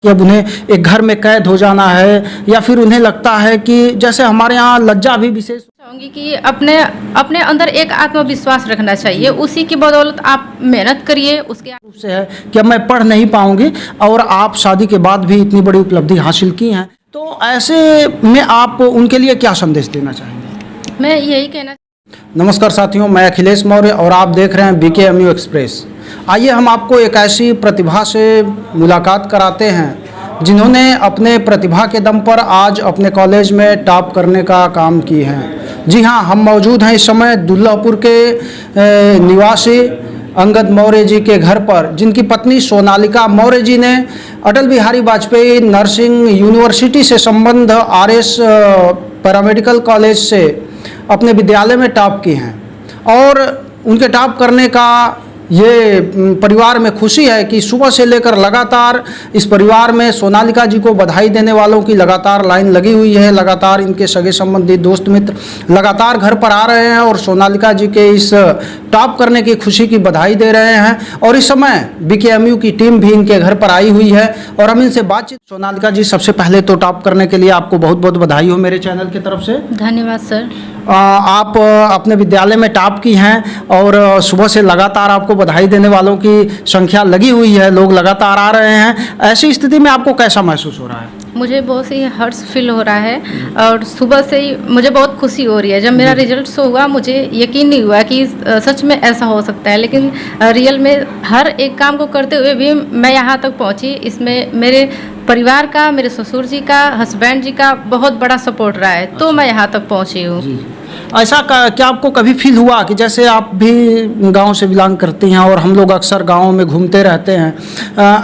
कि अब उन्हें एक घर में कैद हो जाना है, या फिर उन्हें लगता है कि जैसे हमारे यहाँ लज्जा भी विशेष चाहूँगी कि अपने अपने अंदर एक आत्मविश्वास रखना चाहिए। उसी की बदौलत आप मेहनत करिए। उसके रूप से है कि अब मैं पढ़ नहीं पाऊंगी, और आप शादी के बाद भी इतनी बड़ी उपलब्धि हासिल की हैं, तो ऐसे में आप उनके लिए क्या संदेश देना चाहेंगे? मैं यही कहना। नमस्कार साथियों, मैं अखिलेश मौर्य और आप देख रहे हैं BKMU एक्सप्रेस। आइए हम आपको एक ऐसी प्रतिभा से मुलाकात कराते हैं जिन्होंने अपने प्रतिभा के दम पर आज अपने कॉलेज में टॉप करने का काम की हैं। जी हाँ, हम मौजूद हैं इस समय दुल्लापुर के निवासी अंगद मौर्य जी के घर पर, जिनकी पत्नी सोनालिका मौर्य जी ने अटल बिहारी वाजपेयी नर्सिंग यूनिवर्सिटी से संबंध RS पैरामेडिकल कॉलेज से अपने विद्यालय में टॉप की हैं। और उनके टॉप करने का ये परिवार में खुशी है कि सुबह से लेकर लगातार इस परिवार में सोनालिका जी को बधाई देने वालों की लगातार लाइन लगी हुई है। लगातार इनके सगे संबंधी दोस्त मित्र लगातार घर पर आ रहे हैं और सोनालिका जी के इस टॉप करने की खुशी की बधाई दे रहे हैं। और इस समय BKMU की टीम भी इनके घर पर आई हुई है और हम इनसे बातचीत। सोनालिका जी, सबसे पहले तो टॉप करने के लिए आपको बहुत बहुत बधाई हो मेरे चैनल की तरफ से। धन्यवाद सर। आप अपने विद्यालय में टॉप की हैं और सुबह से लगातार आपको बधाई देने वालों की संख्या लगी हुई है, लोग लगातार आ रहे हैं। ऐसी स्थिति में आपको कैसा महसूस हो रहा है? मुझे बहुत ही हर्ष फील हो रहा है और सुबह से ही मुझे बहुत खुशी हो रही है। जब मेरा रिजल्ट शो हुआ मुझे यकीन नहीं हुआ कि सच में ऐसा हो सकता है, लेकिन रियल में हर एक काम को करते हुए भी मैं यहाँ तक पहुँची। इसमें मेरे परिवार का, मेरे ससुर जी का, हस्बैंड जी का बहुत बड़ा सपोर्ट रहा है, तो मैं यहाँ तक पहुँची हूँ। ऐसा क्या आपको कभी फील हुआ कि जैसे आप भी गांव से बिलोंग करती हैं और हम लोग अक्सर गाँव में घूमते रहते हैं,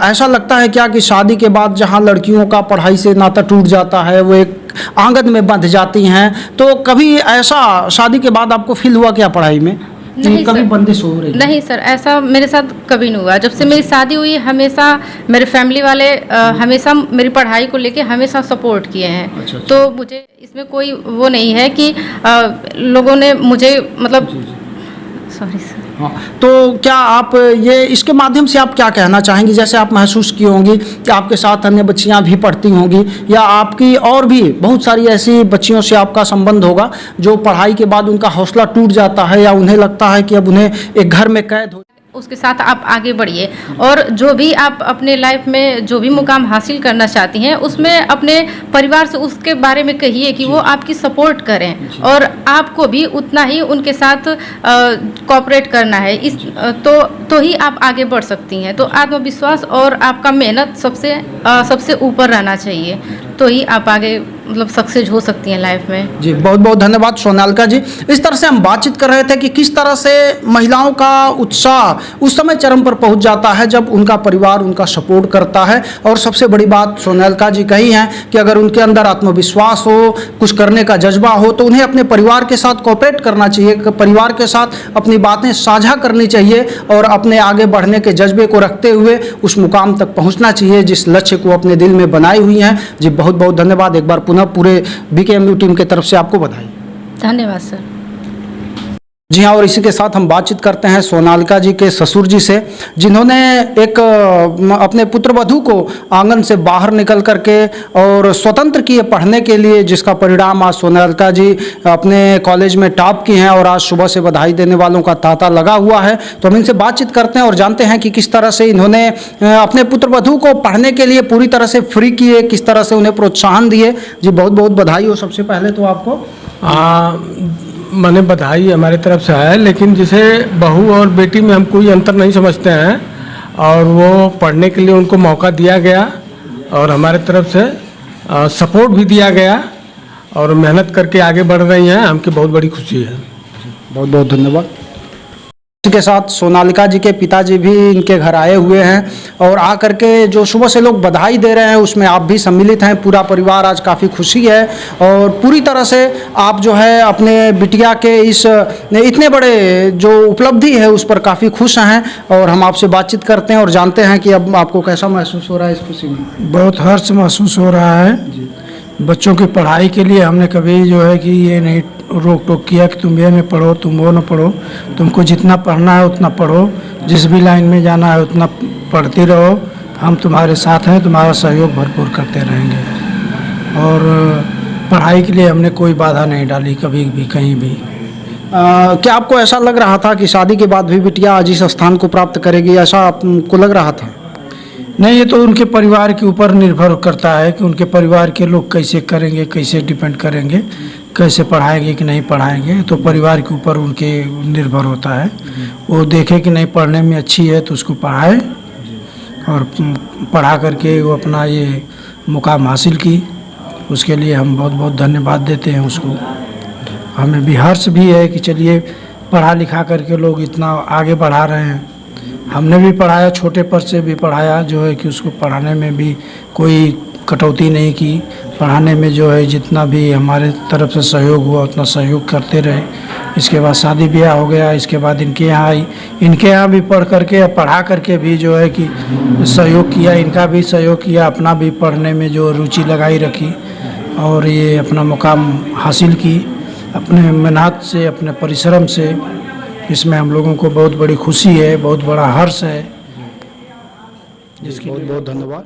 ऐसा लगता है क्या कि शादी के बाद जहां लड़कियों का पढ़ाई से नाता टूट जाता है, वो एक आंगन में बंध जाती हैं, तो कभी ऐसा शादी के बाद आपको फील हुआ क्या पढ़ाई में? नहीं कभी सर, बंदिश हो रही? नहीं सर, ऐसा मेरे साथ कभी नहीं हुआ। जब से मेरी शादी हुई हमेशा मेरे फैमिली वाले हमेशा मेरी पढ़ाई को लेके हमेशा सपोर्ट किए हैं। अच्छा। तो मुझे इसमें कोई वो नहीं है कि लोगों ने मुझे मतलब सॉरी सर। हाँ, तो क्या आप ये इसके माध्यम से आप क्या कहना चाहेंगी? जैसे आप महसूस की होंगी कि आपके साथ अन्य बच्चियां भी पढ़ती होंगी, या आपकी और भी बहुत सारी ऐसी बच्चियों से आपका संबंध होगा जो पढ़ाई के बाद उनका हौसला टूट जाता है, या उन्हें लगता है कि अब उन्हें एक घर में कैद हो। उसके साथ आप आगे बढ़िए और जो भी आप अपने लाइफ में जो भी मुकाम हासिल करना चाहती हैं उसमें अपने परिवार से उसके बारे में कहिए कि वो आपकी सपोर्ट करें, और आपको भी उतना ही उनके साथ कोऑपरेट करना है। इस तो ही आप आगे बढ़ सकती हैं। तो आत्मविश्वास और आपका मेहनत सबसे ऊपर रहना चाहिए, तो ही आप आगे मतलब सक्सेस हो सकती हैं लाइफ में। जी, बहुत बहुत धन्यवाद सोनालिका जी। इस तरह से हम बातचीत कर रहे थे कि किस तरह से महिलाओं का उत्साह उस समय चरम पर पहुंच जाता है जब उनका परिवार उनका सपोर्ट करता है। और सबसे बड़ी बात सोनालिका जी कही हैं कि अगर उनके अंदर आत्मविश्वास हो, कुछ करने का जज्बा हो, तो उन्हें अपने परिवार के साथ कोऑपरेट करना चाहिए, परिवार के साथ अपनी बातें साझा करनी चाहिए और अपने आगे बढ़ने के जज्बे को रखते हुए उस मुकाम तक पहुँचना चाहिए जिस लक्ष्य को अपने दिल में बनाई हुई हैं। जी, बहुत बहुत धन्यवाद। एक बार पुनः पूरे BKMU टीम की तरफ से आपको बधाई। धन्यवाद सर। जी हाँ, और इसी के साथ हम बातचीत करते हैं सोनालिका जी के ससुर जी से, जिन्होंने एक अपने पुत्रवधू को आंगन से बाहर निकल करके और स्वतंत्र किए पढ़ने के लिए, जिसका परिणाम आज सोनालिका जी अपने कॉलेज में टॉप की हैं और आज सुबह से बधाई देने वालों का तांता लगा हुआ है। तो हम इनसे बातचीत करते हैं और जानते हैं कि किस तरह से इन्होंने अपने पुत्रवधू को पढ़ने के लिए पूरी तरह से फ्री किए, किस तरह से उन्हें प्रोत्साहन दिए। जी, बहुत बहुत बधाई हो सबसे पहले तो आपको। मैंने बधाई हमारे तरफ से है, लेकिन जिसे बहू और बेटी में हम कोई अंतर नहीं समझते हैं, और वो पढ़ने के लिए उनको मौका दिया गया और हमारे तरफ से सपोर्ट भी दिया गया और मेहनत करके आगे बढ़ रही हैं। हमकी बहुत बड़ी खुशी है। बहुत बहुत धन्यवाद। के साथ सोनालिका जी के पिताजी भी इनके घर आए हुए हैं और आकर के जो सुबह से लोग बधाई दे रहे हैं उसमें आप भी सम्मिलित हैं। पूरा परिवार आज काफ़ी खुशी है और पूरी तरह से आप जो है अपने बिटिया के इस इतने बड़े जो उपलब्धि है उस पर काफ़ी खुश हैं। और हम आपसे बातचीत करते हैं और जानते हैं कि अब आपको कैसा महसूस हो रहा है इस खुशी में? बहुत हर्ष महसूस हो रहा है। बच्चों की पढ़ाई के लिए हमने कभी जो है कि ये नहीं रोक टोक किया कि तुम ये न पढ़ो, तुम वो न पढ़ो। तुमको जितना पढ़ना है उतना पढ़ो, जिस भी लाइन में जाना है उतना पढ़ती रहो, हम तुम्हारे साथ हैं, तुम्हारा सहयोग भरपूर करते रहेंगे। और पढ़ाई के लिए हमने कोई बाधा नहीं डाली कभी भी, कहीं भी। क्या आपको ऐसा लग रहा था कि शादी के बाद भी बिटिया आज इस स्थान को प्राप्त करेगी, ऐसा आपको लग रहा था? नहीं, ये तो उनके परिवार के ऊपर निर्भर करता है कि उनके परिवार के लोग कैसे करेंगे, कैसे डिपेंड करेंगे, कैसे पढ़ाएंगे कि नहीं पढ़ाएंगे, तो परिवार के ऊपर उनके निर्भर होता है। वो देखे कि नहीं पढ़ने में अच्छी है तो उसको पढ़ाए, और पढ़ा करके वो अपना ये मुकाम हासिल की। उसके लिए हम बहुत बहुत धन्यवाद देते हैं उसको। हमें भी हर्ष भी है कि चलिए पढ़ा लिखा करके लोग इतना आगे बढ़ा रहे हैं। हमने भी पढ़ाया, छोटे पर से भी पढ़ाया, जो है कि उसको पढ़ाने में भी कोई कटौती नहीं की। पढ़ाने में जो है जितना भी हमारे तरफ से सहयोग हुआ उतना सहयोग करते रहे। इसके बाद शादी ब्याह हो गया, इसके बाद इनके यहाँ आई, इनके यहाँ भी पढ़ करके पढ़ा करके भी जो है कि सहयोग किया, इनका भी सहयोग किया, अपना भी पढ़ने में जो रुचि लगाई रखी और ये अपना मुकाम हासिल की अपने मेहनत से, अपने परिश्रम से। इसमें हम लोगों को बहुत बड़ी खुशी है, बहुत बड़ा हर्ष है, जिसके बहुत बहुत धन्यवाद।